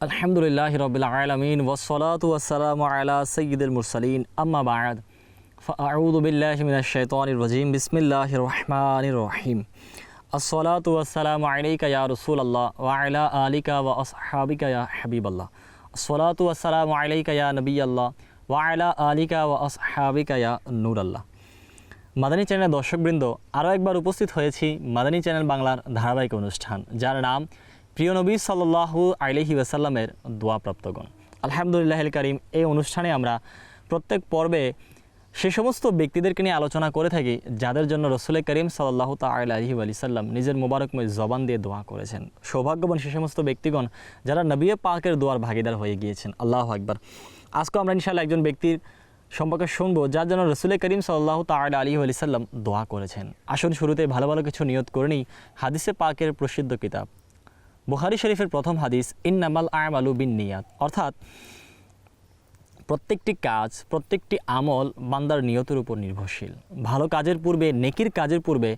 আলহামদুলিল্লাহি রাব্বিল আলামিন ওয়াসসালাতু ওয়াসসালামু আলা সাইয়্যিদিল মুরসালিন আম্মা বা'দ ফাআউযু বিল্লাহি মিনাশ শাইতানির রাজীম বিসমিল্লাহির রহমানির রহিম আসসালাতু ওয়াসসালামু আলাইকা ইয়া রাসূলুল্লাহ ওয়া আলা আলিকা ওয়া আসহাবিকা ইয়া হাবিবাল্লাহ আসসালাতু ওয়াসসালামু আলাইকা ইয়া নবিয়াল্লাহ ওয়া আলা আলিকা ওয়া আসহাবিকা ইয়া নূরাল্লাহ। মাদানী চ্যানেলের দর্শকবৃন্দ, আরও একবার উপস্থিত হয়েছি মাদানী চ্যানেল বাংলার ধারাবাহিক অনুষ্ঠান, যার নাম প্রিয় নবী সাল্লাল্লাহু আলাইহি ওয়াসাল্লামের দোয়াপ্রাপ্তগণ। আলহামদুলিল্লাহিল কারীম। এই অনুষ্ঠানে আমরা প্রত্যেক পর্বে সে সমস্ত ব্যক্তিদেরকে নিয়ে আলোচনা করে থাকি যাদের জন্য রাসূল করিম সাল্লাল্লাহু তাআলা আলাইহি ওয়াসাল্লাম নিজের মোবারকময় জবান দিয়ে দোয়া করেছেন। সৌভাগ্যবান সে সমস্ত ব্যক্তিগণ যারা নবী পাকের দোয়ার ভাগীদার হয়ে গিয়েছেন। আল্লাহু আকবার। আজকে আমরা ইনশাআল্লাহ একজন ব্যক্তির সম্পর্কে শুনবো যার জন্য রাসূল করিম সাল্লাল্লাহু তাআলা আলাইহি ওয়াসাল্লাম দোয়া করেছেন। আসুন শুরুতে ভালো ভালো কিছু নিয়ত করে নিই। হাদিসে পাকের প্রসিদ্ধ কিতাব বুখারী শরীফের প্রথম হাদিস, ইন্নামাল আমালু বিন্নিয়াত, অর্থাৎ প্রত্যেকটি কাজ, প্রত্যেকটি আমল বান্দার নিয়তের উপর নির্ভরশীল। ভালো কাজের পূর্বে, নেকির কাজের পূর্বে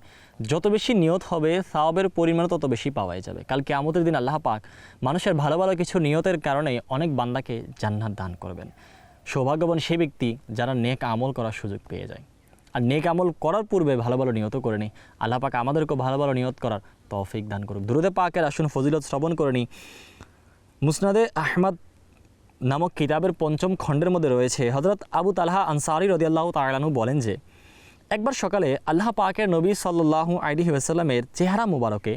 যত বেশি নিয়ত হবে, সওয়াবের পরিমাণ তত বেশি পাওয়া যাবে। কাল কিয়ামতের দিন আল্লাহ পাক মানুষের ভালো ভালো কিছু নিয়তের কারণে অনেক বান্দাকে জান্নাত দান করবেন। সৌভাগ্যবান সেই ব্যক্তি যারা নেক আমল করার সুযোগ পেয়ে যায়। আর নেক আমল করার পূর্বে ভালো ভালো নিয়ত করে নিই। আল্লাহ পাক আমাদেরকেও ভালো ভালো নিয়ত করার তৌফিক দান করুক। দুরূদে পাকের আসুন ফজিলত শ্রবণ করে নিই। মুসনাদে আহমদ নামক কিতাবের পঞ্চম খণ্ডের মধ্যে রয়েছে, হযরত আবু তালহা আনসারী রাদিয়াল্লাহু তাআলা আনহু বলেন যে একবার সকালে আল্লাহ পাকের নবী সাল্লাল্লাহু আলাইহি ওয়াসাল্লামের চেহারা মুবারকে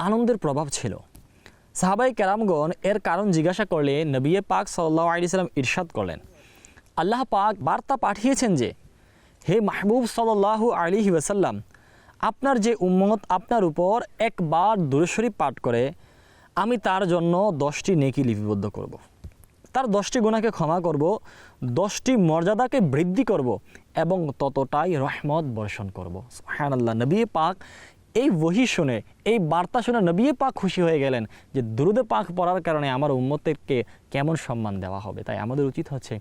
আনন্দের প্রভাব ছিল। সাহাবায়ে কেরামগণ এর কারণ জিজ্ঞাসা করলে নবী পাক সাল্লাল্লাহু আলাইহি ওয়াসাল্লাম ইরশাদ করলেন, আল্লাহ পাক বার্তা পাঠিয়েছেন যে, হে মাহবুব সাল্লাল্লাহু আলাইহি ওয়াসাল্লাম, আপনার যে উম্মত আপনার উপর একবার দুরূদ শরীফ পাঠ করে, আমি তার জন্য 10টি নেকি লিপিবদ্ধ করব। তার 10টি গুনাহকে ক্ষমা করব, 10টি মর্যাদাকে বৃদ্ধি করব এবং ততটাই রহমত বর্ষণ করব। সুবহানাল্লাহ। নবী পাক এই ওহী শুনে, এই বার্তা শুনে নবী পাক খুশি হয়ে গেলেন যে দুরূদে পাক পড়ার কারণে আমার উম্মতকে কেমন সম্মান দেওয়া হবে। তাই আমাদের উচিত হচ্ছে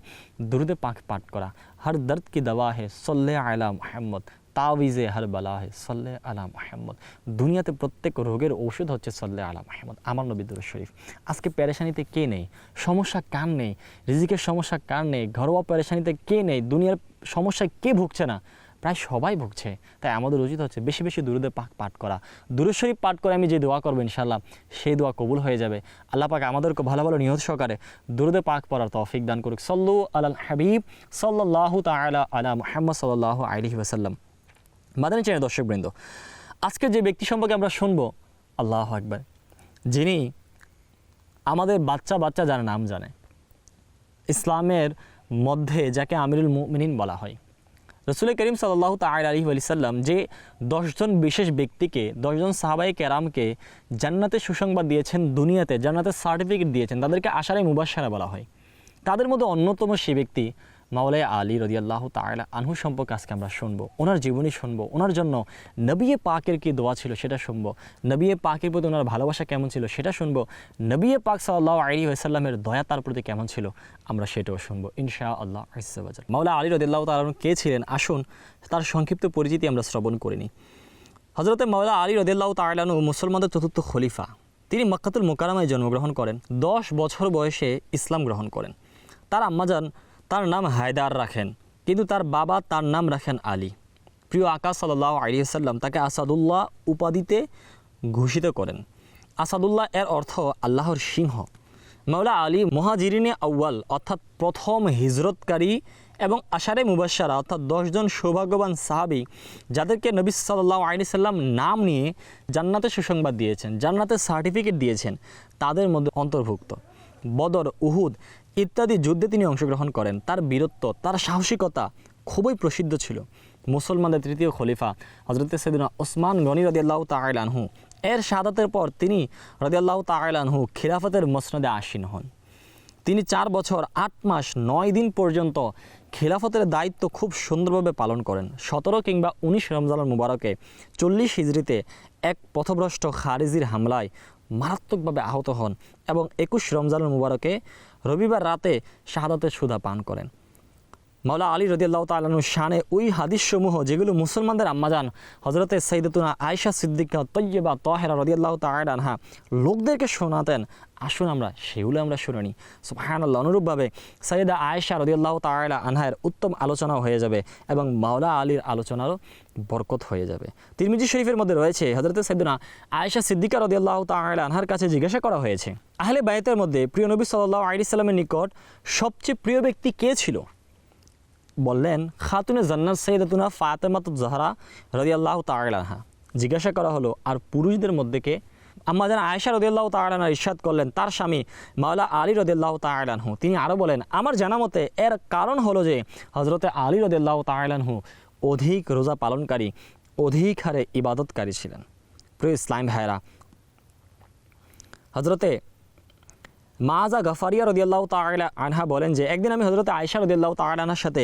দুরূদে পাক পাঠ করা। হর দর্দ কি দওয়া হে সল্লে আলা মুহাম্মদ, তাওয়িজে হর বালা হে সল্লে আলা মুহাম্মদ। দুনিয়াতে প্রত্যেক রোগের ঔষধ হচ্ছে সল্লে আলা মুহাম্মদ, আমার নবী দুরূদ শরীফ। আজকে পেরেশানিতে কে নেই? সমস্যা কার নেই? রিজিকের সমস্যা কার নেই? ঘরোয়া পেরেশানিতে কে নেই? দুনিয়ার সমস্যায় কে ভুগছে না? প্রায় সবাই ভুগছে। তাই আমাদের উচিত হচ্ছে বেশি বেশি দুরূদে পাক পাঠ করা। দুরূদ শরীফ পাঠ করে আমি যে দোয়া করবো ইনশাআল্লাহ সেই দোয়া কবুল হয়ে যাবে। আল্লাহ পাক আমাদেরকে ভালো ভালো নিয়ত সহকারে দুরূদে পাক পড়ার তৌফিক দান করুক। সল্লু আলাল হাবিব সাল্লাল্লাহু তাআলা আলা মুহাম্মদ সাল্লাল্লাহু আলাইহি ওয়াসাল্লাম। মাদানী চ্যানেল দর্শকবৃন্দ, আজকে যে ব্যক্তি সম্পর্কে আমরা শুনবো, আল্লাহু আকবার, যিনি আমাদের বাচ্চা যার নাম জানে, ইসলামের মধ্যে যাকে আমিরুল মুমিনিন বলা হয়, রাসূল করিম সাল্লাল্লাহু তাআলা আলাইহি ওয়াসাল্লাম যে 10 জন বিশেষ ব্যক্তিকে, 10 জন সাহাবায়ে কেরামকে জান্নাতের সুসংবাদ দিয়েছেন, দুনিয়াতে জান্নাতের সার্টিফিকেট দিয়েছেন, তাদেরকে আশারে মুবাশশারা বলা হয়। তাদের মধ্যে অন্যতম সেই ব্যক্তি মাওলানা আলী রাদিয়াল্লাহু তাআলা আনহু সম্পর্কে আজকে আমরা শুনবো। ওনার জীবনী শুনবো, ওনার জন্য নবী পাকের কি দোয়া ছিল সেটা শুনবো, নবী পাকের প্রতি ওনার ভালোবাসা কেমন ছিল সেটা শুনবো, নবী পাক সাল্লাল্লাহু আলাইহি ওয়াসাল্লামের দয়া তার প্রতি কেমন ছিল আমরা সেটাও শুনবো ইনশাআল্লাহ আজ্জা ওয়া জাল। মাওলানা আলী রাদিয়াল্লাহু তাআলা আনহু কে ছিলেন, আসুন তার সংক্ষিপ্ত পরিচিতি আমরা শ্রবণ করে নিই। হযরতে মাওলানা আলী রাদিয়াল্লাহু তাআলা আনহু মুসলমানদের চতুর্থ খলিফা। তিনি মক্কাতুল মুকাররমায় জন্মগ্রহণ করেন। 10 বছর বয়সে ইসলাম গ্রহণ করেন। তার আম্মাজান তার নাম হায়দার রাখেন, কিন্তু তার বাবা তার নাম রাখেন আলী। প্রিয় আকা সাল্লাল্লাহু আলাইহি ওয়াসাল্লাম তাকে আসাদুল্লাহ উপাধিতে ঘোষিত করেন। আসাদুল্লাহ এর অর্থ আল্লাহর সিংহ। মাওলানা আলী মুহাজিরিনে আউয়াল অর্থাৎ প্রথম হিজরতকারী এবং আশারে মুবাশশারা অর্থাৎ 10 জন সৌভাগ্যবান সাহাবী যাদেরকে নবী সাল্লাল্লাহু আলাইহি ওয়াসাল্লাম নাম নিয়ে জান্নাতের সুসংবাদ দিয়েছেন, জান্নাতের সার্টিফিকেট দিয়েছেন, তাদের মধ্যে অন্তর্ভুক্ত। বদর, উহুদ ইত্যাদি যুদ্ধে তিনি অংশগ্রহণ করেন। তার বীরত্ব, তার সাহসিকতা খুবই প্রসিদ্ধ ছিল। মুসলমানদের তৃতীয় খলিফা হযরত সাইয়েদনা ওসমান গনি রাদিয়াল্লাহু তাআলা আনহু এর শাহাদাতের পর তিনি রাদিয়াল্লাহু তাআলা আনহু খিলাফতের মসনদে আসীন হন। তিনি 4 বছর 8 মাস 9 দিন পর্যন্ত খিলাফতের দায়িত্ব খুব সুন্দরভাবে পালন করেন। 17 কিংবা 19 রমজানুল মুবারকে 40 হিজরিতে এক পথভ্রষ্ট খারিজির হামলায় মারাত্মকভাবে আহত হন এবং 21 রমজানুল মুবারকে রবিবার রাতে শাহাদাতের সুধা পান করেন। মাওলা আলী রাদিয়াল্লাহু তাআলা আনহুর শানে ওই হাদিসসমূহ যেগুলো মুসলমানদের আম্মাজান হযরতে সাইয়্যিদাতুনা আয়েশা সিদ্দিকা তাইয়্যিবা তাহেরা রাদিয়াল্লাহু তাআলা আনহা লোকদেরকে শোনাতেন, আসুন আমরা সেগুলো আমরা শুনে নিই। সুবহানাল্লাহ। অনুরূপভাবে সাইয়্যিদা আয়েশা রাদিয়াল্লাহু তাআলা আনহার উত্তম আলোচনাও হয়ে যাবে এবং মাওলা আলীর আলোচনারও বরকত হয়ে যাবে। তিরমিজি শরীফের মধ্যে রয়েছে হযরতে সাইয়্যিদাতুনা আয়েশা সিদ্দিকা রাদিয়াল্লাহু তাআলা আনহার কাছে জিজ্ঞাসা করা হয়েছে, আহলে বাইতের মধ্যে প্রিয় নবী সাল্লাল্লাহু আলাইহি সাল্লামের নিকট সবচেয়ে প্রিয় ব্যক্তি কে ছিল? বললেন, খাতুনে জান্নাত সাইয়্যিদাতুনা ফাতেমাতুজ জাহরা রাদিয়াল্লাহু তাআলা আনহা। জিজ্ঞাসা করা হলো, আর পুরুষদের মধ্যে কে? আম্মাজান আয়েশা রাদিয়াল্লাহু তাআলা আনহা ইরশাদ করলেন, তার স্বামী মাওলা আলী রাদিয়াল্লাহু তাআলা আনহু। তিনি আরও বলেন, আমার জানা মতে এর কারণ হলো যে হযরতে আলী রাদিয়াল্লাহু তাআলা আনহু অধিক রোজা পালনকারী, অধিক হারে ইবাদতকারী ছিলেন। প্রিয় ইসলাম ভাইরা, হযরতে মাজা গফারিয়া রাদিয়াল্লাহু তাআলা আনহা বলেন যে একদিন আমি হযরতে আয়েশা রাদিয়াল্লাহু তাআলা আনহার সাথে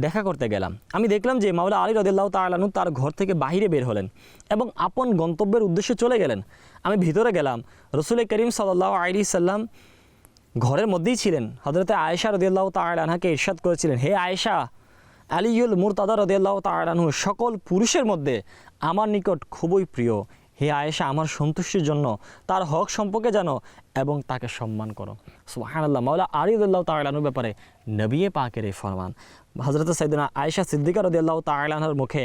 দেখা করতে গেলাম। আমি দেখলাম যে মাওলা আলী রাদিয়াল্লাহু তাআলা আনহু তার ঘর থেকে বাহিরে বের হলেন এবং আপন গন্তব্যের উদ্দেশ্যে চলে গেলেন। আমি ভিতরে গেলাম, রাসূল করিম সাল্লাল্লাহু আলাইহি সাল্লাম ঘরের মধ্যেই ছিলেন। হযরতে আয়েশা রাদিয়াল্লাহু তাআলা আনহাকে ইরশাদ করেছিলেন, হে আয়েশা, আলিউল মুরতাদা রাদিয়াল্লাহু তাআলা আনহু সকল পুরুষের মধ্যে আমার নিকট খুবই প্রিয়। হে আয়েশা, আমার সন্তুষ্টির জন্য তার হক সম্পর্কে জানো এবং তাকে সম্মান করো। সুবহানাল্লাহ। মাওলা আলী রাদিয়াল্লাহু তাআলা আনহুর ব্যাপারে নবী পাকের এই ফরমান। হযরত সাইয়্যিদাতুনা আয়েশা সিদ্দিকা রাদিয়াল্লাহু তাআলা আনহার মুখে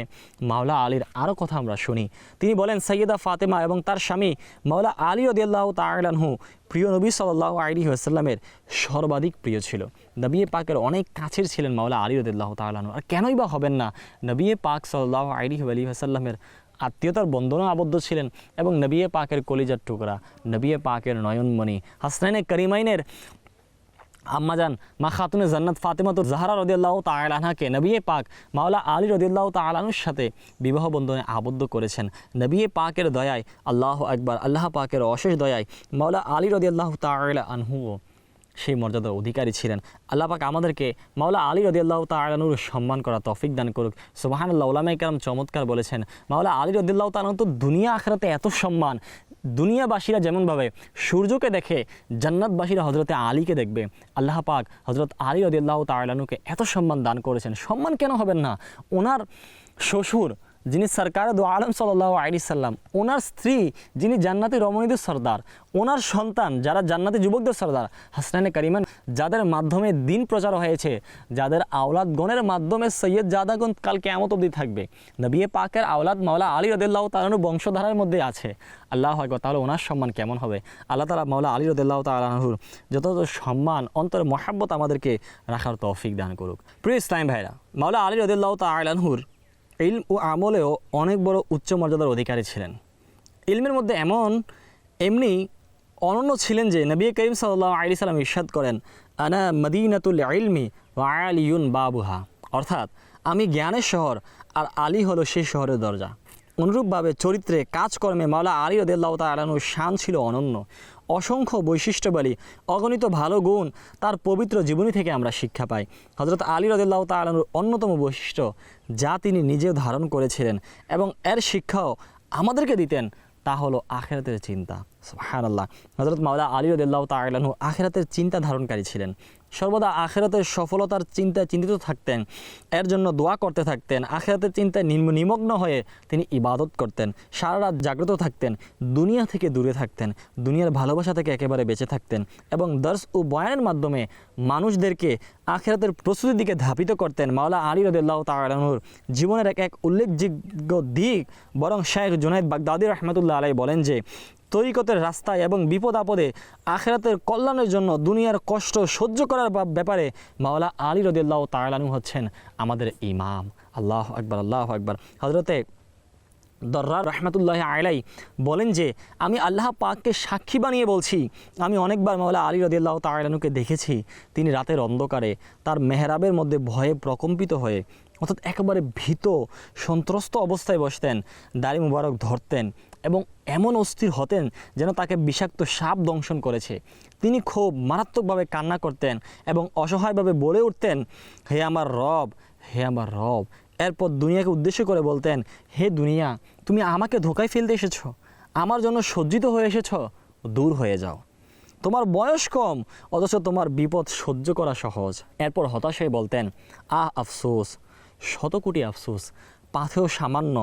মাওলা আলীর আরও কথা আমরা শুনি। তিনি বলেন, সাইয়্যিদা ফাতেমা এবং তার স্বামী মাওলা আলী রাদিয়াল্লাহু তাআলা আনহু প্রিয় নবী সাল্লাল্লাহু আলাইহি ওয়াসাল্লামের সর্বাধিক প্রিয় ছিল। নবী পাকের অনেক কাছের ছিলেন মাওলা আলী রাদিয়াল্লাহু তাআলা আনহু। আর কেনই বা হবেন না, নবী পাক সাল্লাল্লাহু আলাইহি ওয়াসাল্লামের আত্মীয়তার বন্ধনে আবদ্ধ ছিলেন এবং নবী পাকের কলিজার টুকরা, নবী পাকের নয়নমণি হাসনাইনে করিমাইনের আম্মাজান মা খাতুনে জান্নাত ফাতেমাতুজ জাহরা রাদিয়াল্লাহু তাআলা আনহাকে নবী পাক মাওলা আলী রাদিয়াল্লাহু তাআলা আনহুর সাথে বিবাহ বন্ধনে আবদ্ধ করেছেন। নবী পাকের দয়ায়, আল্লাহু আকবার, আল্লাহ পাকের অশেষ দয়ায় মাওলা আলী রাদিয়াল্লাহু তাআলা আনহুও সেই মর্যাদার অধিকারী ছিলেন। আল্লাহ পাক আমাদেরকে মাওলা আলী রাদিয়াল্লাহু তাআলা আনহুর সম্মান করা তৌফিক দান করুক। সুবহানাল্লাহ। উলামায়ে কেরাম চমৎকার বলেছেন, মাওলা আলী রাদিয়াল্লাহু তাআলা তো দুনিয়া আখিরাতে এত সম্মান, দুনিয়াবাসীরা যেমনভাবে সূর্যকে দেখে জান্নাতবাসীরা হযরতে আলীকে দেখবে, আল্লাহ পাক হযরত আলী রাদিয়াল্লাহু তাআলা আনহুকে এত সম্মান দান করেছেন। সম্মান কেন হবেন না? ওনার শ্বশুর যিনি সরকারে দু আলম সাল্লাল্লাহু আলাইহি সাল্লাম, ওনার স্ত্রী যিনি জান্নাতি রমণীদের সর্দার, ওনার সন্তান যারা জান্নাতি যুবকদের সর্দার হাসনাইনে কারিমান, যাদের মাধ্যমে দিন প্রচার হয়েছে, যাদের আওলাদগণের মাধ্যমে সৈয়দ জাদাগণ কাল কিয়ামত অবধি থাকবে, নবী পাকের আওলাদ মাওলা আলী রাদিয়াল্লাহু তাআলা আনহুর বংশধারার মধ্যে আছে। আল্লাহু আকবার। তাহলে ওনার সম্মান কেমন হবে? আল্লাহ তাআলা মাওলা আলী রাদিয়াল্লাহু তাআলা আনহুর যত সম্মান, অন্তরে মহাব্বত আমাদেরকে রাখার তৌফিক দান করুক। প্রিয় ইসলাম ভাইরা, মাওলা আলী রাদিয়াল্লাহু তাআলা আনহুর ইলম ও আমলেও অনেক বড় উচ্চ মর্যাদার অধিকারী ছিলেন। ইলমের মধ্যে এমনি অনন্য ছিলেন যে নবী করিম সাল্লাল্লাহু আলাইহি সাল্লাম ইরশাদ করেন, আনা মদিনাতুল ইলমি ওয়া আলিয়ুন বাবুহা, অর্থাৎ আমি জ্ঞানের শহর আর আলী হলো সেই শহরের দরজা। অনুরূপভাবে চরিত্রে, কাজকর্মে মাওলা আলী রাদিয়াল্লাহু তাআলা আনহুর শান ছিল অনন্য। অসংখ্য বৈশিষ্ট্যবলী, অগণিত ভালো গুণ তার পবিত্র জীবনী থেকে আমরা শিক্ষা পাই। হযরত আলী রাদিয়াল্লাহু তাআলা আনহুর অন্যতম বৈশিষ্ট্য যা তিনি নিজে ধারণ করেছিলেন এবং এর শিক্ষাও আমাদেরকে দিতেন, তা হলো আখিরাতের চিন্তা। সুবহানাল্লাহ। হযরত মাওলা আলী রাদিয়াল্লাহু তাআলা আনহু আখিরাতের চিন্তা ধারণকারী ছিলেন। সর্বদা আখিরাতের সফলতার চিন্তায় চিন্তিত থাকতেন, এর জন্য দোয়া করতে থাকতেন। আখিরাতের চিন্তায় নিমগ্ন হয়ে তিনি ইবাদত করতেন, সারা রাত জাগ্রত থাকতেন, দুনিয়া থেকে দূরে থাকতেন, দুনিয়ার ভালোবাসা থেকে একেবারে বেঁচে থাকতেন এবং দর্স ও বয়ানের মাধ্যমে মানুষদেরকে আখিরাতের প্রস্তুতির দিকে ধাবিত করতেন। মাওলা আলী রাদিয়াল্লাহু তাআলা আনহুর জীবনের এক উল্লেখযোগ্য দিক, বরং শাইখ জুনাইদ বাগদাদী রাহমাতুল্লাহ আলাইহি বলেন যে তরিকতের রাস্তায় এবং বিপদ আপদে আখিরাতের কল্যাণের জন্য দুনিয়ার কষ্ট সহ্য করার ব্যাপারে মাওলা আলী রাদিয়াল্লাহু তাআলা আনহু হচ্ছেন আমাদের ইমাম। আল্লাহু আকবার, আল্লাহু আকবার। হযরতে দররার রাহমাতুল্লাহি আলাইহি বলেন যে আমি আল্লাহ পাককে সাক্ষী বানিয়ে বলছি, আমি অনেকবার মাওলা আলী রাদিয়াল্লাহু তাআলা আনহুকে দেখেছি তিনি রাতের অন্ধকারে তার মেহরাবের মধ্যে ভয়ে প্রকম্পিত হয়ে, অর্থাৎ একেবারে ভীত সন্ত্রস্ত অবস্থায় বসতেন, দাড়ি মুবারক ধরতেন এবং এমন অস্থির হতেন যেন তাকে বিষাক্ত সাপ দংশন করেছে। তিনি খুব মারাত্মকভাবে কান্না করতেন এবং অসহায়ভাবে বলে উঠতেন, হে আমার রব, হে আমার রব। এরপর দুনিয়াকে উদ্দেশ্য করে বলতেন, হে দুনিয়া, তুমি আমাকে ধোকায় ফেলতে এসেছো, আমার জন্য সজ্জিত হয়ে এসেছো, দূর হয়ে যাও। তোমার বয়স কম, অথচ তোমার বিপদ সহ্য করা সহজ। এরপর হতাশ হয়ে বলতেন, আফসোস, শত কোটি আফসোস, পাথেও সামান্য,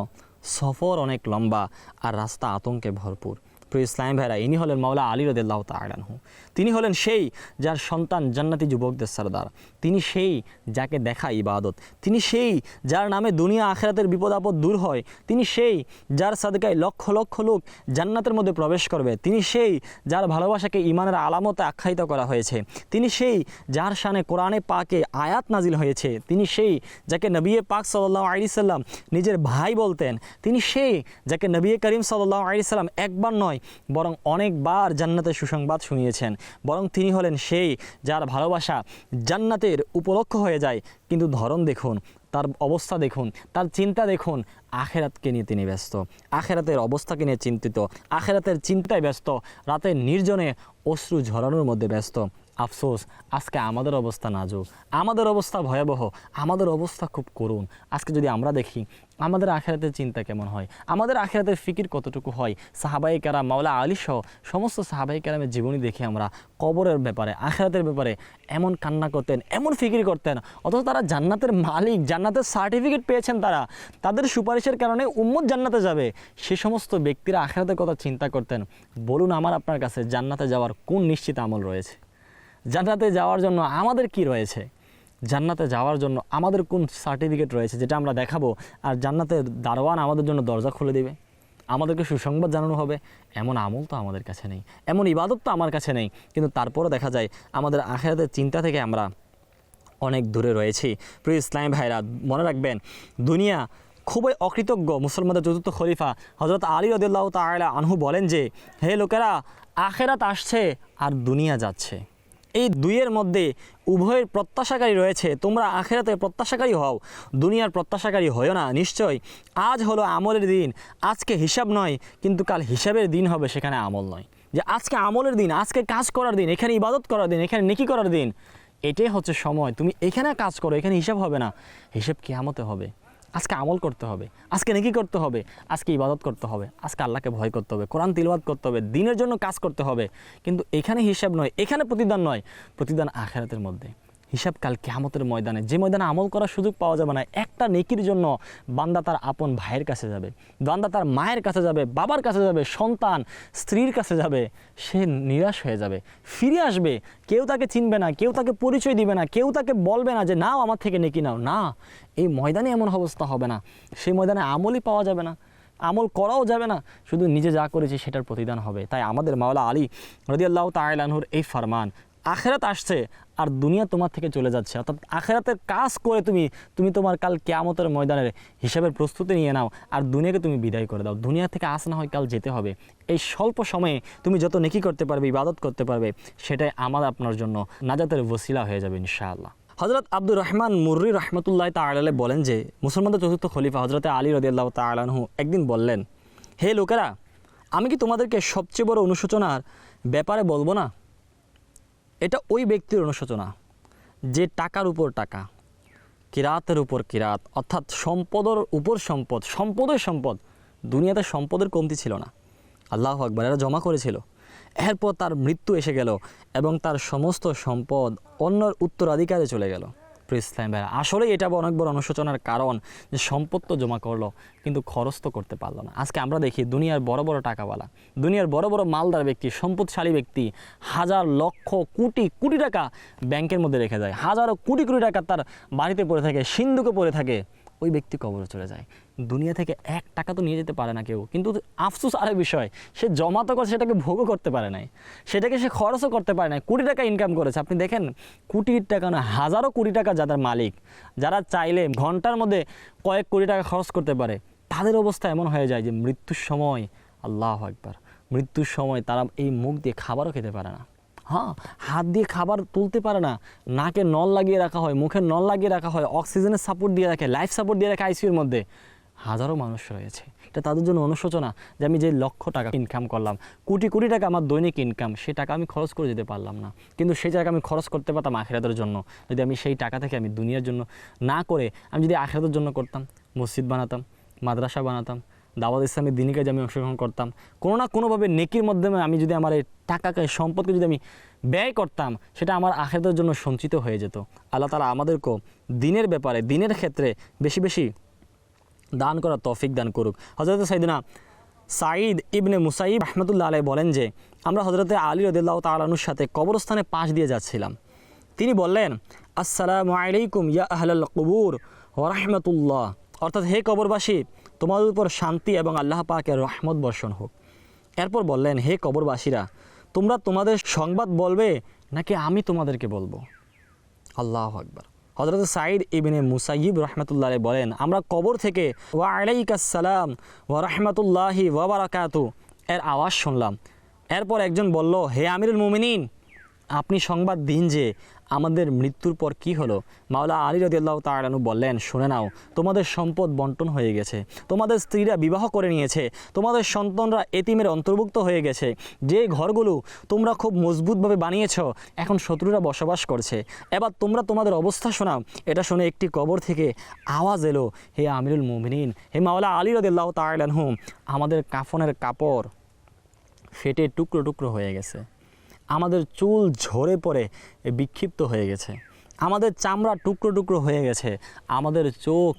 সফর অনেক লম্বা, আর রাস্তা আতঙ্কে ভরপুর। প্রিয় ইসলাম ভাইরা, ইনি হলেন মাওলা আলী রাদিয়াল্লাহু তাআলা আনহু। তিনি হলেন সেই যার সন্তান জান্নাতি যুবকদের সরদার। তিনি সেই যাকে দেখা ইবাদত। তিনি সেই যার নামে দুনিয়া আখিরাতের বিপদ আপদ দূর হয়। তিনি সেই যার সাদকায় লক্ষ লক্ষ লোক জান্নাতের মধ্যে প্রবেশ করবে। তিনি সেই যার ভালোবাসাকে ঈমানের আলামতে আখ্যায়িত করা হয়েছে। তিনি সেই যার শানে কোরআনে পাকে আয়াত নাজিল হয়েছে। তিনি সেই যাকে নবী পাক সাল্লাল্লাহু আলাইহি সাল্লাম নিজের ভাই বলতেন। তিনি সেই যাকে নবী করিম সাল্লাল্লাহু আলাইহি সাল্লাম একবার নয় বরং অনেকবার জান্নাতের সুসংবাদ শুনিয়েছেন। বরং তিনি হলেন সেই যার ভালোবাসা জান্নাতের উপলক্ষ হয়ে যায়, কিন্তু ধরন দেখুন, তার অবস্থা দেখুন, তার চিন্তা দেখুন, আখেরাতকে নিয়ে তিনি ব্যস্ত, আখেরাতের অবস্থাকে নিয়ে চিন্তিত, আখেরাতের চিন্তায় ব্যস্ত, রাতের নির্জনে অশ্রু ঝরানোর মধ্যে ব্যস্ত। আফসোস, আজকে আমাদের অবস্থা নাজুক, আমাদের অবস্থা ভয়াবহ, আমাদের অবস্থা খুব করুণ। আজকে যদি আমরা দেখি আমাদের আখেরাতের চিন্তা কেমন হয়, আমাদের আখেরাতের ফিকির কতটুকু হয়। সাহাবায়ে কেরাম, মাওলা আলী সহ সমস্ত সাহাবায়ে কেরামের জীবনী দেখি আমরা কবরের ব্যাপারে, আখেরাতের ব্যাপারে এমন কান্না করতেন, এমন ফিকির করতেন, অথচ তারা জান্নাতের মালিক, জান্নাতের সার্টিফিকেট পেয়েছেন, তাদের সুপারিশের কারণে উম্মত জান্নাতে যাবে। সে সমস্ত ব্যক্তিরা আখেরাতের কথা চিন্তা করতেন। বলুন আমার আপনার কাছে জান্নাতে যাওয়ার কোন নিশ্চিত আমল রয়েছে? জান্নাতে যাওয়ার জন্য আমাদের কি রয়েছে? জান্নাতে যাওয়ার জন্য আমাদের কোন সার্টিফিকেট রয়েছে যেটা আমরা দেখাবো আর জান্নাতের দারওয়ান আমাদের জন্য দরজা খুলে দেবে, আমাদেরকে সুসংবাদ জানানো হবে? এমন আমল তো আমাদের কাছে নেই, এমন ইবাদত তো আমার কাছে নেই। কিন্তু তারপরও দেখা যায় আমাদের আখিরাতের চিন্তা থেকে আমরা অনেক দূরে রয়েছি। প্রিয় ইসলামী ভাইরা, মনে রাখবেন, দুনিয়া খুবই অকৃতজ্ঞ। মুসলমানদের চতুর্থ খলিফা হযরত আলী রাদিয়াল্লাহু তাআলা আনহু বলেন যে, হে লোকেরা, আখিরাত আসছে আর দুনিয়া যাচ্ছে, এই দুইয়ের মধ্যে উভয়ের প্রত্যাশাকারী রয়েছে। তোমরা আখিরাতের প্রত্যাশাকারী হও, দুনিয়ার প্রত্যাশাকারী হও না। নিশ্চয় আজ হলো আমলের দিন, আজকে হিসাব নয়, কিন্তু কাল হিসাবের দিন হবে, সেখানে আমল নয়। যে আজকে আমলের দিন, আজকে কাজ করার দিন, এখানে ইবাদত করার দিন, এখানে নেকি করার দিন, এটাই হচ্ছে সময়। তুমি এখানে কাজ করো, এখানে হিসাব হবে না, হিসাব কিয়ামতে হবে। আজকে আমল করতে হবে, আজকে নেকি করতে হবে, আজকে ইবাদত করতে হবে, আজকে আল্লাহকে ভয় করতে হবে, কোরআন তিলাওয়াত করতে হবে, দিনের জন্য কাজ করতে হবে। কিন্তু এখানে হিসাব নয়, এখানে প্রতিদান নয়, প্রতিদান আখিরাতের মধ্যে। হিসাব কাল কিয়ামতের ময়দানে, যে ময়দানে আমল করার সুযোগ পাওয়া যাবে না। একটা নেকির জন্য বান্দা তার আপন ভাইয়ের কাছে যাবে, বান্দা তার মায়ের কাছে যাবে, বাবার কাছে যাবে, সন্তান স্ত্রীর কাছে যাবে, সে নিরাশ হয়ে যাবে, ফিরে আসবে। কেউ তাকে চিনবে না, কেউ তাকে পরিচয় দিবে না, কেউ তাকে বলবে না যে নাও আমার থেকে নেকি নাও। না, এই ময়দানে এমন অবস্থা হবে না। সেই ময়দানে আমলই পাওয়া যাবে না, আমল করাও যাবে না, শুধু নিজে যা করেছি সেটার প্রতিদান হবে। তাই আমাদের মাওলা আলী রাদিয়াল্লাহু তাআলা আনহুর এই ফরমান, আখিরাত আসছে আর দুনিয়া তোমার থেকে চলে যাচ্ছে, অর্থাৎ আখিরাতের কাজ করে তুমি তোমার কাল কিয়ামতের ময়দানের হিসাবের প্রস্তুতি নিয়ে নাও, আর দুনিয়াকে তুমি বিদায় করে দাও। দুনিয়া থেকে আস না হয় কাল যেতে হবে। এই স্বল্প সময়ে তুমি যত নেকি করতে পারবে, ইবাদত করতে পারবে, সেটাই আমার আপনার জন্য নাজাতের ওসিলা হয়ে যাবে ইনশাআল্লাহ। হযরত আব্দুর রহমান মুররি রাহমাতুল্লাহি তাআলা আলাইহি বলেন যে, মুসলমানদের চতুর্থ খলিফা হযরত আলী রাদিয়াল্লাহু তাআলা আনহু একদিন বললেন, হে লোকেরা, আমি কি তোমাদেরকে সবচেয়ে বড় অনুশোচনার ব্যাপারে বলবো না? এটা ওই ব্যক্তির অনুশোচনা যে টাকার উপর টাকা, কিরাতের উপর কিরাত, অর্থাৎ সম্পদের উপর সম্পদ, সম্পদের সম্পদ। দুনিয়াতে সম্পদের কমতি ছিল না, আল্লাহু আকবার, এরা জমা করেছিল। এরপর তার মৃত্যু এসে গেল এবং তার সমস্ত সম্পদ অন্যর উত্তরাধিকারে চলে গেল। প্রিয় ইসলাম ভাইরা, আসলেই এটা অনেক বড় অনুশোচনার কারণ যে সম্পদ তো জমা করলো কিন্তু খরচ তো করতে পারলো না। আজকে আমরা দেখি দুনিয়ার বড় বড় টাকাওয়ালা, দুনিয়ার বড় বড় মালদার ব্যক্তি, সম্পদশালী ব্যক্তি, হাজার লক্ষ কোটি কোটি টাকা ব্যাংকের মধ্যে রেখে যায়, হাজারো কোটি কোটি টাকা তার বাড়িতে পড়ে থাকে, সিন্ধুকে পড়ে থাকে। ওই ব্যক্তি কবরে চলে যায়, দুনিয়া থেকে 1 টাকা তো নিয়ে যেতে পারে না কেউ। কিন্তু আফসোস আরেক বিষয়, সে জমা তো করে, সেটাকে ভোগও করতে পারে নাই, সেটাকে সে খরচও করতে পারে নাই। কোটি টাকা ইনকাম করেছে, আপনি দেখেন, কোটির টাকা না, হাজারো কোটি টাকা যাদের মালিক, যারা চাইলে ঘন্টার মধ্যে কয়েক কোটি টাকা খরচ করতে পারে, তাদের অবস্থা এমন হয়ে যায় যে মৃত্যুর সময়, আল্লাহু আকবার, মৃত্যুর সময় তারা এই মুখ দিয়ে খাবারও খেতে পারে না। হ্যাঁ, হাত দিয়ে খাবার তুলতে পারে না, নাকে নল লাগিয়ে রাখা হয়, মুখে নল লাগিয়ে রাখা হয়, অক্সিজেনের সাপোর্ট দিয়ে রাখে, লাইফ সাপোর্ট দিয়ে রাখে আইসিইউর মধ্যে। হাজারো মানুষ রয়েছে। এটা তাদের জন্য অনুশোচনা যে আমি যে লক্ষ টাকা ইনকাম করলাম, কোটি কোটি টাকা আমার দৈনিক ইনকাম, সেই টাকা আমি খরচ করে যেতে পারলাম না। কিন্তু সেই টাকা আমি খরচ করতে পারতাম আখিরাতের জন্য। যদি আমি সেই টাকা থেকে আমি দুনিয়ার জন্য না করে আমি যদি আখিরাতের জন্য করতাম, মসজিদ বানাতাম, মাদ্রাসা বানাতাম, দাওয়াত ইসলামের দিনী কাজে আমি অংশগ্রহণ করতাম, কোনো না কোনোভাবে নেকির মাধ্যমে আমি যদি আমার এই টাকাকে সম্পদকে যদি আমি ব্যয় করতাম, সেটা আমার আখিরাতের জন্য সঞ্চিত হয়ে যেত। আল্লাহ তাআলা আমাদেরকেও দিনের ব্যাপারে, দিনের ক্ষেত্রে বেশি বেশি দান করার তৌফিক দান করুক। হযরত সাইয়েদনা সাঈদ ইবনে মুসাইব রাহমাতুল্লাহ আলাইহি বলেন যে আমরা হযরতে আলী রাদিয়াল্লাহু তাআলা আনহুর সাথে কবরস্থানে পাশ দিয়ে যাচ্ছিলাম। তিনি বললেন, আসসালামু আলাইকুম ইয়া আহলাল কুবুর ওয়া রাহমাতুল্লাহ, অর্থাৎ হে কবরবাসী, তোমাদের উপর শান্তি এবং আল্লাহ পাকের রহমত বর্ষণ হোক। এরপর বললেন, হে কবরবাসীরা, তোমরা তোমাদের সংবাদ বলবে নাকি আমি তোমাদেরকে বলবো? আল্লাহু আকবার। হযরত সাঈদ ইবনে মুসাইয়িব রাহমাতুল্লাহ আলাইহি বলেন, আমরা কবর থেকে ওয়া আলাইকাস সালাম ওয়া রাহমাতুল্লাহি ওয়া বারাকাতু এর আওয়াজ শুনলাম। এরপর একজন বলল, হে আমিরুল মুমিনিন, আপনি সংবাদ দিন যে আমাদের মৃত্যুর পর কি হলো? মাওলা আলী রাদিয়াল্লাহু তাআলা আনহু বললেন, শুনে নাও, তোমাদের সম্পদ বন্টন হয়ে গেছে, তোমাদের স্ত্রীরা বিবাহ করে নিয়েছে, তোমাদের সন্তানরা এতিমের অন্তর্ভুক্ত হয়ে গেছে, যে ঘরগুলো তোমরা খুব মজবুতভাবে বানিয়েছ এখন শত্রুরা বসবাস করছে। এবার তোমরা তোমাদের অবস্থা শোনাও। এটা শুনে একটি কবর থেকে আওয়াজ এলো, হে আমিরুল মুমিনিন, হে মাওলা আলী রাদিয়াল্লাহু তাআলা আনহু, আমাদের কাফনের কাপড় ফেটে টুকরো টুকরো হয়ে গেছে, আমাদের চুল ঝরে পড়ে বিক্ষিপ্ত হয়ে গেছে, আমাদের চামড়া টুকরো টুকরো হয়ে গেছে, আমাদের চোখ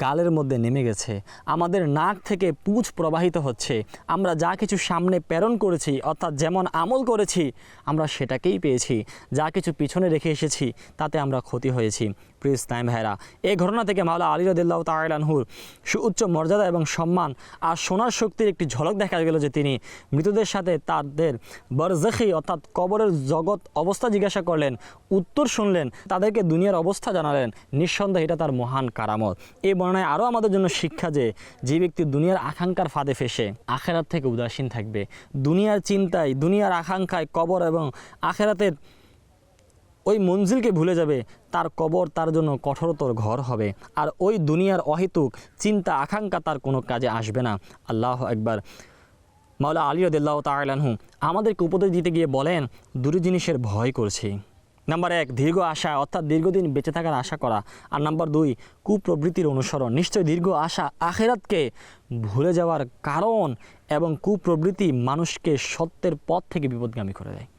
গালের মধ্যে নেমে গেছে, আমাদের নাক থেকে পুঁজ প্রবাহিত হচ্ছে, আমরা যা কিছু সামনে প্রেরণ করেছি অর্থাৎ যেমন আমল করেছি আমরা সেটাকেই পেয়েছি, যা কিছু পিছনে রেখে এসেছি তাতে আমরা ক্ষতি হয়েছি। প্রিয় ইসলাম ভাইরা, এই ঘটনা থেকে মাওলা আলী রাদিয়াল্লাহু তাআলা আনহুর সুউচ্চ মর্যাদা এবং সম্মান আর সোনার শক্তির একটি ঝলক দেখা গেল যে তিনি মৃতদের সাথে তাদের বরজখি অর্থাৎ কবরের জগৎ অবস্থা জিজ্ঞাসা করলেন, উত্তর শুনলেন, তাদেরকে দুনিয়ার অবস্থা জানালেন। নিঃসন্দেহে এটা তার মহান কারামত। এই বর্ণনায় আরও আমাদের জন্য শিক্ষা যে ব্যক্তি দুনিয়ার আকাঙ্ক্ষার ফাঁদে ফেসে আখেরাত থেকে উদাসীন থাকবে, দুনিয়ার চিন্তায়, দুনিয়ার আকাঙ্ক্ষায় কবর এবং আখেরাতের ওই মঞ্জিলকে ভুলে যাবে, তার কবর তার জন্য কঠোরতর ঘর হবে, আর ওই দুনিয়ার অহেতুক চিন্তা আকাঙ্ক্ষা তার কোনো কাজে আসবে না। আল্লাহু আকবার। মাওলা আলী রাদিয়াল্লাহু তাআলা আনহু আমাদেরকে উপদেশ দিতে গিয়ে বলেন, দুটি জিনিসের ভয় করছি। নাম্বার 1, দীর্ঘ আশা অর্থাৎ দীর্ঘদিন বেঁচে থাকার আশা করা, আর নাম্বার 2, কুপ্রবৃত্তির অনুসরণ। নিশ্চয় দীর্ঘ আশা আখিরাতকে ভুলে যাওয়ার কারণ এবং কুপ্রবৃত্তি মানুষকে সত্যের পথ থেকে বিপদগামী করে দেয়।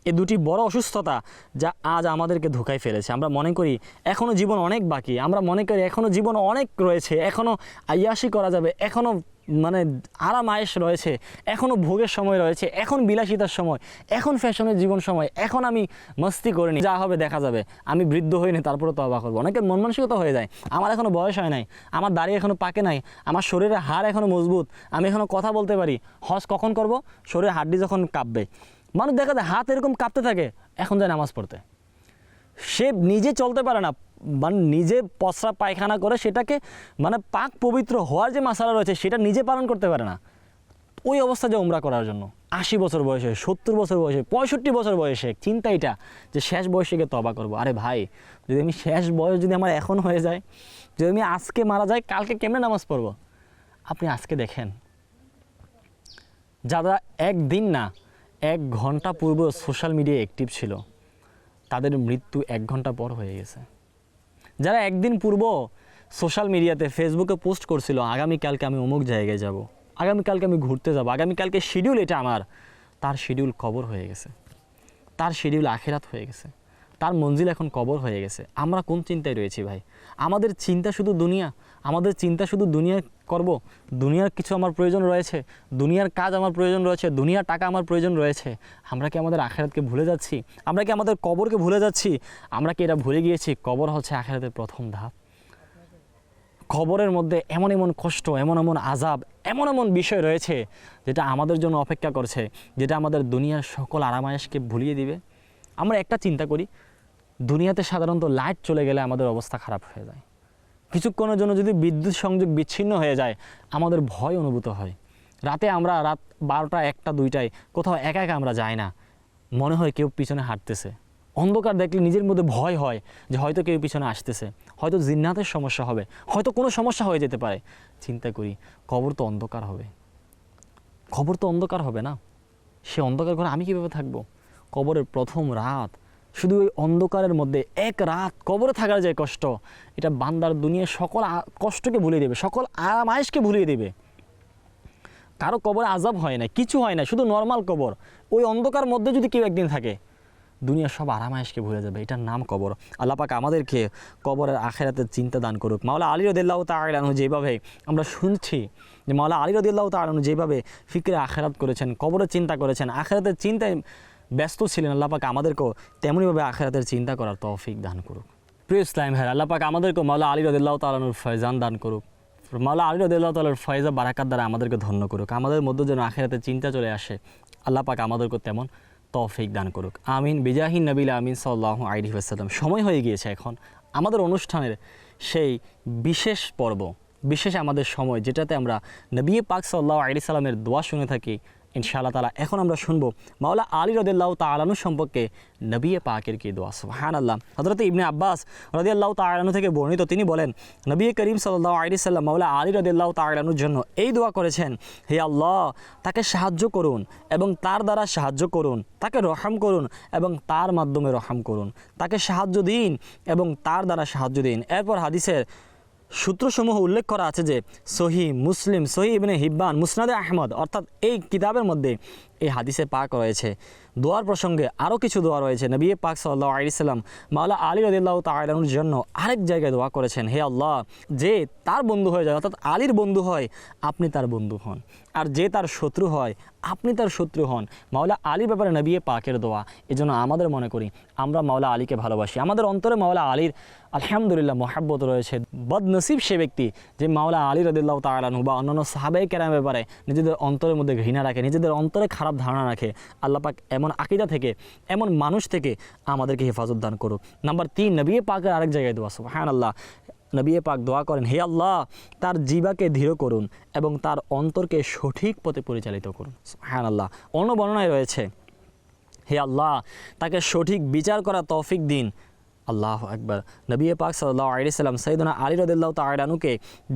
এই দুটি বড় অসুস্থতা যা আজ আমাদেরকে ধোঁকায় ফেলেছে। আমরা মনে করি এখনও জীবন অনেক বাকি, আমরা মনে করি এখনও জীবন অনেক রয়েছে, এখনও আয়াশি করা যাবে, এখনও মানে আরাম আয়েশ রয়েছে, এখনও ভোগের সময় রয়েছে, এখন বিলাসিতার সময়, এখন ফ্যাশনের জীবন সময়, এখন আমি মস্তি করে নি, যা হবে দেখা যাবে, আমি বৃদ্ধ হইনি তারপরে তওবা করবো। অনেকের মন মানসিকতা হয়ে যায়, আমার এখনও বয়স হয় নাই, আমার দাড়ি এখনও পাকে নাই, আমার শরীরের হাড় এখনও মজবুত, আমি এখনও কথা বলতে পারি, হজ কখন করব? শরীরের হাড্ডি যখন কাঁপবে। মানুষ দেখা যায় হাত এরকম কাঁপতে থাকে, এখন যায় নামাজ পড়তে, সে নিজে চলতে পারে না, মানে নিজে পসরা পায়খানা করে সেটাকে মানে পাক পবিত্র হওয়ার যে মাসালা রয়েছে সেটা নিজে পালন করতে পারে না। ওই অবস্থা যে উমরা করার জন্য 80 বছর বয়সে, 70 বছর বয়সে, 65 বছর বয়সে চিন্তা এটা যে শেষ বয়সে গিয়ে তওবা করবো। আরে ভাই, যদি আমি শেষ বয়স যদি আমার এখন হয়ে যায়, যদি আমি আজকে মারা যাই, কালকে কেমনে নামাজ পড়বো? আপনি আজকে দেখেন, যারা একদিন না 1 ঘন্টা পূর্বে সোশ্যাল মিডিয়ায় অ্যাক্টিভ ছিল, তাদের মৃত্যু 1 ঘন্টা পর হয়ে গেছে। যারা একদিন পূর্ব সোশ্যাল মিডিয়াতে ফেসবুকে পোস্ট করছিল, আগামীকালকে আমি অমুক জায়গায় যাব, আগামীকালকে আমি ঘুরতে যাব, আগামীকালকে শিডিউল এটা আমার, তার শিডিউল কবর হয়ে গেছে, তার শিডিউল আখিরাত হয়ে গেছে, তার মঞ্জিল এখন কবর হয়ে গেছে। আমরা কোন চিন্তায় রয়েছি ভাই? আমাদের চিন্তা শুধু দুনিয়া, আমাদের চিন্তা শুধু দুনিয়া করব, দুনিয়ার কিছু আমার প্রয়োজন রয়েছে, দুনিয়ার কাজ আমার প্রয়োজন রয়েছে, দুনিয়ার টাকা আমার প্রয়োজন রয়েছে। আমরা কি আমাদের আখিরাতকে ভুলে যাচ্ছি? আমরা কি আমাদের কবরকে ভুলে যাচ্ছি? আমরা কি এটা ভুলে গিয়েছি কবর হচ্ছে আখিরাতের প্রথম ধাপ? কবরের মধ্যে এমন এমন কষ্ট, এমন এমন আযাব, এমন এমন বিষয় রয়েছে যেটা আমাদের জন্য অপেক্ষা করছে, যেটা আমাদের দুনিয়ার সকল আরামায়েশকে ভুলিয়ে দিবে। আমরা একটা চিন্তা করি, দুনিয়াতে সাধারণত লাইট চলে গেলে আমাদের অবস্থা খারাপ হয়ে যায়, কিছুক্ষণের জন্য যদি বিদ্যুৎ সংযোগ বিচ্ছিন্ন হয়ে যায় আমাদের ভয় অনুভূত হয়। রাতে আমরা রাত 12টা, 1টা, 2টায় কোথাও একা একা আমরা যাই না, মনে হয় কেউ পিছনে হাঁটতেছে। অন্ধকার দেখলে নিজের মধ্যে ভয় হয় যে হয়তো কেউ পিছনে আসতেছে, হয়তো জিন্নাতের সমস্যা হবে, হয়তো কোনো সমস্যা হয়ে যেতে পারে। চিন্তা করি, কবর তো অন্ধকার হবে, কবর তো অন্ধকার হবে না, সে অন্ধকার ঘরে আমি কীভাবে থাকবো? কবরের প্রথম রাত, শুধু ওই অন্ধকারের মধ্যে 1 রাত কবরে থাকার যে কষ্ট, এটা বান্দার দুনিয়ার সকল কষ্টকে ভুলিয়ে দেবে, সকল আরামায়েশকে ভুলিয়ে দেবে। কারো কবরে আজাব হয় না, কিছু হয় না, শুধু নর্মাল কবর। ওই অন্ধকার মধ্যে যদি কেউ একদিন থাকে, দুনিয়ার সব আরামায়েশকে ভুলে যাবে। এটার নাম কবর। আল্লাহ পাক আমাদেরকে কবরের আখিরাতের চিন্তা দান করুক। মাওলা আলী রাদিয়াল্লাহু তাআলা আনহু যেভাবে আমরা শুনছি যে মাওলা আলী রাদিয়াল্লাহু তাআলা আনহু যেভাবে ফিকরে আখিরাত করেছেন, কবরের চিন্তা করেছেন, আখিরাতের চিন্তায় ব্যস্ত ছিলেন, আল্লাহ পাক আমাদেরকেও তেমনইভাবে আখিরাতের চিন্তা করার তৌফিক দান করুক। প্রিয় ইসলাম ভাই, আল্লাহ পাক আমাদেরকেও মাওলা আলী রাদিয়াল্লাহু তাআলা আনহুর ফয়জান দান করুক। মাওলা আলী রাদিয়াল্লাহু তাআলার ফয়জা বারাকাত দ্বারা আমাদেরকে ধন্য করুক। আমাদের মধ্যে যেন আখিরাতের চিন্তা চলে আসে, আল্লাহ পাক আমাদেরকে তেমন তৌফিক দান করুক। আমিন। বিজাহিন নবিল আমিন সাল্লাল্লাহু আলাইহি ওয়াসাল্লাম। সময় হয়ে গিয়েছে এখন আমাদের অনুষ্ঠানের সেই বিশেষ পর্ব, বিশেষ আমাদের সময়, যেটাতে আমরা নবী পাক সাল্লাল্লাহু আলাইহি সাল্লামের দোয়া শুনে থাকি। ইনশাআল্লাহ তাআলা এখন আমরা শুনবো মাওলা আলী রাদিয়াল্লাহু তাআলা আনহু সম্পর্কে নবী পাকের কি দোয়া। সুবহানাল্লাহ। হযরত ইবনে আব্বাস রাদিয়াল্লাহু তাআলা আনহু থেকে বর্ণিত, তিনি বলেন নবী করিম সাল্লাল্লাহু আলাইহি সাল্লাম মাওলা আলী রাদিয়াল্লাহু তাআলা আনহুর জন্য এই দোয়া করেছেন, হে আল্লাহ, তাকে সাহায্য করুন এবং তার দ্বারা সাহায্য করুন, তাকে রহম করুন এবং তার মাধ্যমে রহম করুন, তাকে সাহায্য দিন এবং তার দ্বারা সাহায্য দিন। এরপর হাদিসের সূত্রসমূহ উল্লেখ করা আছে যে সহি মুসলিম, সহি ইবনে হিব্বান, মুসনাদে আহমদ, অর্থাৎ এই কিতাবের মধ্যে এই হাদিসে পাক রয়েছে। দোয়ার প্রসঙ্গে আরও কিছু দোয়া রয়েছে। নবী পাক সাল্লাল্লাহু আলাইহি সাল্লাম মাওলা আলী রাদিয়াল্লাহু তাআলা আনহুর জন্য আরেক জায়গায় দোয়া করেছেন, হে আল্লাহ, যে তার বন্ধু হয়ে যায়, অর্থাৎ আলীর বন্ধু হয়, আপনি তার বন্ধু হন, আর যে তার শত্রু হয়, আপনি তার শত্রু হন। মাওলা আলীর ব্যাপারে নবী পাকের দোয়া। এজন্য আমাদের মনে করি আমরা মাওলা আলীকে ভালোবাসি, আমাদের অন্তরে মাওলা আলীর আলহামদুলিল্লাহ মহাব্বত রয়েছে। বদনসিব সে ব্যক্তি যে মাওলা আলী রাদিয়াল্লাহু তাআলা আনহু বা অন্যান্য সাহাবায়ে কেরামের ব্যাপারে নিজেদের অন্তরের মধ্যে ঘৃণা রাখে, নিজেদের অন্তরে খারাপ ধারণা রাখে। আল্লাহ পাক এমন আকীদা থেকে, এমন মানুষ থেকে আমাদেরকে হেফাজত দান করুক। নাম্বার 3, নবী পাকের আরেক জায়গায় দোয়া। সুবহানাল্লাহ। নবী পাক দোয়া করেন, হে আল্লাহ, তার জিহ্বাকে ধীর করুন এবং তার অন্তরকে সঠিক পথে পরিচালিত করুন। সুবহানাল্লাহ। অন্য বর্ণনায় রয়েছে, হে আল্লাহ, তাকে সঠিক বিচার করা তৌফিক দিন। আল্লাহু আকবার। নবী পাক সাল্লাল্লাহু আলাইহি সাল্লাম সাইয়েদনা আলী রাদিয়াল্লাহু তাআলা আনহুকে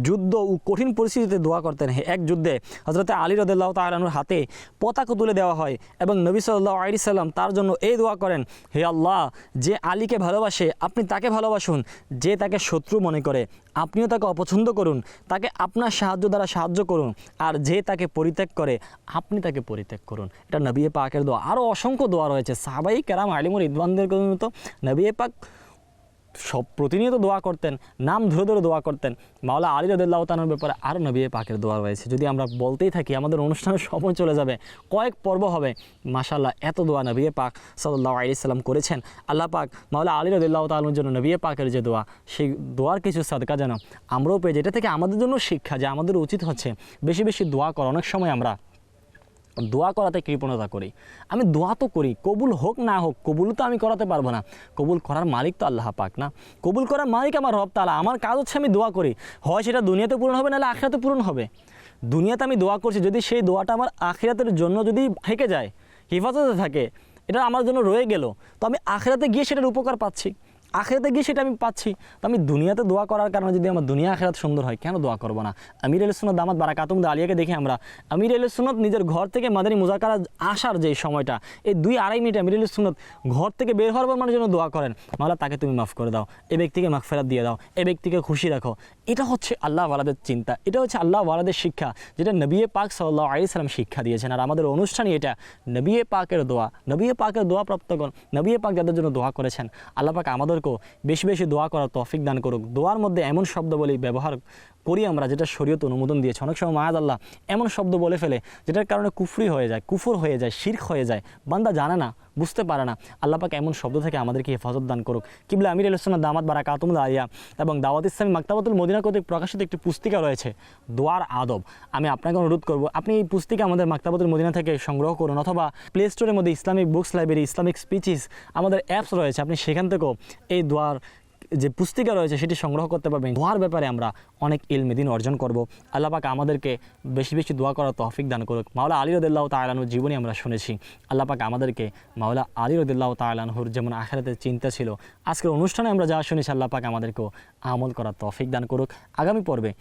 যুদ্ধ ও কঠিন পরিস্থিতিতে দোয়া করতেন। এক যুদ্ধে হযরত আলী রাদিয়াল্লাহু তাআলা আনহুর হাতে পতাকা তুলে দেওয়া হয় এবং নবী সাল্লাল্লাহু আলাইহি সাল্লাম তার জন্য এই দোয়া করেন, হে আল্লাহ, যে আলীকে ভালোবাসে আপনি তাকে ভালোবাসুন, যে তাকে শত্রু মনে করে আপনিও তাকে অপছন্দ করুন, তাকে আপনার সাহায্য দ্বারা সাহায্য করুন, আর যে তাকে পরিত্যাগ করে আপনি তাকে পরিত্যাগ করুন। এটা নবী পাকের দোয়া। আরও অসংখ্য দোয়া রয়েছে। সাহাবাই কেরাম আলিমুর রিদওয়ানদের মতো নবী পাক সব প্রতিনিয়ত দোয়া করতেন, নাম ধরে ধরে দোয়া করতেন। মাওলা আলী রাদিয়াল্লাহু তাআলার ব্যাপারে আরও নবী পাকের দোয়া রয়েছে। যদি আমরা বলতেই থাকি আমাদের অনুষ্ঠানের সময় চলে যাবে, কয়েক পর্ব হবে। মাশাআল্লাহ, এত দোয়া নবী পাক সাল্লাল্লাহু আলাইহি সাল্লাম করেছেন। আল্লাহ পাক মাওলা আলী রাদিয়াল্লাহু তাআলার জন্য নবী পাকের যে দোয়া, সেই দোয়ার কিছু সাদকা যেন আমরাও পেয়ে, যেটা থেকে আমাদের জন্য শিক্ষা যে আমাদের উচিত হচ্ছে বেশি বেশি দোয়া করা। অনেক সময় আমরা দোয়া করাতে কৃপণতা করি। আমি দোয়া তো করি, কবুল হোক না হোক, কবুল তো আমি করাতে পারবো না। কবুল করার মালিক তো আল্লাহ পাক না, কবুল করার মালিক আমার রব তাআলা। আমার কাজ হচ্ছে আমি দোয়া করি, হয় সেটা দুনিয়াতে পূরণ হবে, নাহলে আখিরাতে পূরণ হবে। দুনিয়াতে আমি দোয়া করছি, যদি সেই দোয়াটা আমার আখিরাতের জন্য যদি থেকে যায়, হেফাজতে থাকে, এটা আমার জন্য রয়ে গেল, তো আমি আখিরাতে গিয়ে সেটার উপকার পাচ্ছি, আখিরাতে গিয়ে সেটা আমি পাচ্ছি। তো আমি দুনিয়াতে দোয়া করার কারণে যদি আমার দুনিয়া আখিরাত সুন্দর হয়, কেন দোয়া করবো না? আমির আহলে সুন্নাত দামাত বারাকাতুহুম আলিয়াকে দেখে আমরা, আমির আহলে সুন্নাত নিজের ঘর থেকে মাদানী মুজাকারা আসার যে সময়টা, এই 2-2.5 মিনিট আমির আহলে সুন্নাত ঘর থেকে বের হওয়ার পর মানুষের জন্য দোয়া করেন, মাওলা তাকে তুমি মাফ করে দাও, এই ব্যক্তিকে মাগফিরাত দিয়ে দাও, এই ব্যক্তিকে খুশি রাখো। এটা হচ্ছে আল্লাহ ওয়ালাদের চিন্তা, এটা হচ্ছে আল্লাহ ওয়ালাদের শিক্ষা, যেটা নবী পাক সাল্লাল্লাহু আলাইহি সাল্লাম শিক্ষা দিয়েছেন। আর আমাদের অনুষ্ঠানই এটা নবী পাকের দোয়া, নবী পাকের দোয়া প্রাপ্তগণ, নবী পাক যাদের জন্য দোয়া করেছেন, আল্লাহ পাক আমাদেরকেও বেশি বেশি দোয়া করার তৌফিক দান করুক। দোয়ার মধ্যে এমন শব্দবলী ব্যবহার করি আমরা যেটা শরীয়ত অনুমোদন দিয়েছে। অনেক সময় মাআযাল্লাহ এমন শব্দ বলে ফেলে যেটার কারণে কুফরি হয়ে যায়, কুফর হয়ে যায়, শিরক হয়ে যায়, বান্দা জানে না, বুঝতে পারে না। আল্লাহ পাক এমন শব্দ থেকে আমাদেরকে হেফাজত দান করুক। কিবলা আমির আহলে সুন্নাত দামাত বারাকাতুহুম আলিয়া এবং দাওয়াত ইসলামী মাকতাবাতুল মদিনা কর্তৃক প্রকাশিত একটি পুস্তিকা রয়েছে, দোয়ার আদব। আমি আপনাকে অনুরোধ করব, আপনি এই পুস্তিকা আমাদের মাকতাবাতুল মদিনা থেকে সংগ্রহ করুন, অথবা প্লে স্টোরের মধ্যে ইসলামিক বুকস লাইব্রেরি, ইসলামিক স্পিচিস আমাদের অ্যাপস রয়েছে, আপনি সেখান থেকেও এই দোয়ার যে পুস্তিকা রয়েছে সেটি সংগ্রহ করতে পারবেন। দোয়ার ব্যাপারে আমরা অনেক ইলম দিন অর্জন করব। আল্লাহ পাক আমাদেরকে বেশি বেশি দোয়া করার তৌফিক দান করুক। মাওলা আলী রাদিয়াল্লাহু তাআলা আনহুর জীবনী আমরা শুনেছি, আল্লাহ পাক আমাদেরকে মাওলা আলী রাদিয়াল্লাহু তাআলা আনহুর যেমন আখিরাতের চিন্তা ছিল, আজকের অনুষ্ঠানে আমরা যা শুনেছি, আল্লাহ পাক আমাদেরকেও আমল করার তৌফিক দান করুক। আগামী পর্বে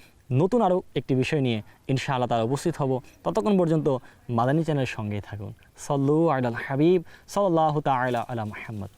নতুন আরও একটি বিষয় নিয়ে ইনশাআল্লাহ তাআলা উপস্থিত হব। ততক্ষণ পর্যন্ত মাদানী চ্যানেলের সঙ্গেই থাকুন। সাল্লু আলাল হাবিব সাল্লাল্লাহু তাআলা আলা মুহাম্মদ।